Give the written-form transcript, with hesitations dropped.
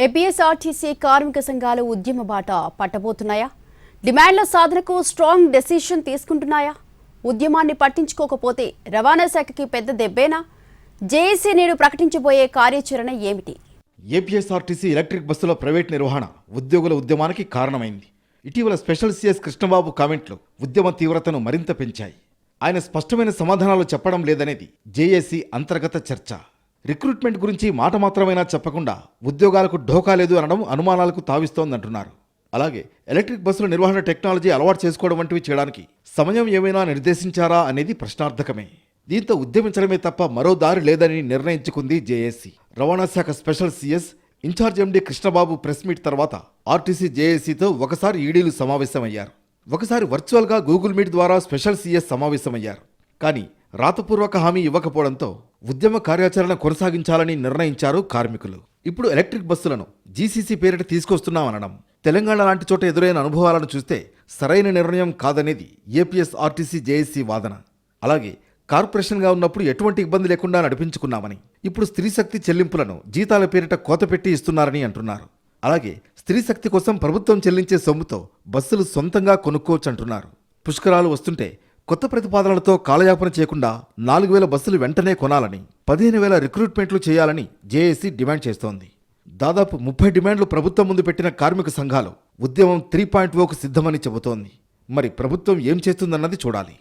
APSRTC కార్మిక సంఘాలు ఉద్యమ బాట పట్టబోతున్నాయా? డిమాండ్ల సాధనకు స్ట్రాంగ్ డెసిషన్ తీసుకుంటున్నాయా? ఉద్యమాన్ని పట్టించుకోకపోతే రవాణా శాఖకి పెద్ద దెబ్బేనా? జేఏసీ నేడు ప్రకటించబోయే కార్యాచరణ ఏమిటి? ఏపీఎస్ఆర్టీసీ ఎలక్ట్రిక్ బస్సుల ప్రైవేట్ నిర్వహణ ఉద్యోగుల ఉద్యమానికి కారణమైంది. ఇటీవల స్పెషల్ సీఎస్ కృష్ణబాబు కామెంట్లు ఉద్యమ తీవ్రతను మరింత పెంచాయి. ఆయన స్పష్టమైన సమాధానాలు చెప్పడం లేదనేది జేఏసీ అంతర్గత చర్చ. రిక్రూట్మెంట్ గురించి మాట మాత్రమైనా చెప్పకుండా ఉద్యోగాలకు ఢోకా లేదు అనడం అనుమానాలకు తావిస్తోందంటున్నారు. అలాగే ఎలక్ట్రిక్ బస్సుల నిర్వహణ టెక్నాలజీ అలవాటు చేసుకోవడం వంటివి చేయడానికి సమయం ఏమైనా నిర్దేశించారా అనేది ప్రశ్నార్థకమే. దీంతో ఉద్యమించడమే తప్ప మరో దారి లేదని నిర్ణయించుకుంది జేఏసీ. రవాణా శాఖ special CS incharge MD Krishnababu press meet తర్వాత ఆర్టీసీ జేఏసీతో ఒకసారి ఈడీలు సమావేశమయ్యారు. ఒకసారి వర్చువల్గా గూగుల్ మీట్ ద్వారా స్పెషల్ సీఎస్ సమావేశమయ్యారు. కానీ రాతపూర్వక హామీ ఇవ్వకపోవడంతో ఉద్యమ కార్యాచరణ కొనసాగించాలని నిర్ణయించారు కార్మికులు. ఇప్పుడు ఎలక్ట్రిక్ బస్సులను జీసీసీ పేరిట తీసుకొస్తున్నామనడం తెలంగాణ లాంటి చోట ఎదురైన అనుభవాలను చూస్తే సరైన నిర్ణయం కాదనేది ఏపీఎస్ఆర్టీసీ జేఏసీ వాదన. అలాగే కార్పొరేషన్గా ఉన్నప్పుడు ఎటువంటి ఇబ్బంది లేకుండా నడిపించుకున్నామని, ఇప్పుడు స్త్రీశక్తి చెల్లింపులను జీతాల పేరిట కోతపెట్టి ఇస్తున్నారని అంటున్నారు. అలాగే స్త్రీశక్తి కోసం ప్రభుత్వం చెల్లించే సొమ్ముతో బస్సులు సొంతంగా కొనుక్కోవచ్చంటున్నారు. పుష్కరాలు వస్తుంటే కొత్త ప్రతిపాదనలతో కాలయాపన చేయకుండా 4,000 బస్సులు వెంటనే కొనాలని, 15,000 రిక్రూట్మెంట్లు చేయాలని జేఏసీ డిమాండ్ చేస్తోంది. దాదాపు 30 డిమాండ్లు ప్రభుత్వం ముందు పెట్టిన కార్మిక సంఘాలు ఉద్యమం 3.0కు సిద్ధమని చెబుతోంది. మరి ప్రభుత్వం ఏం చేస్తుందన్నది చూడాలి.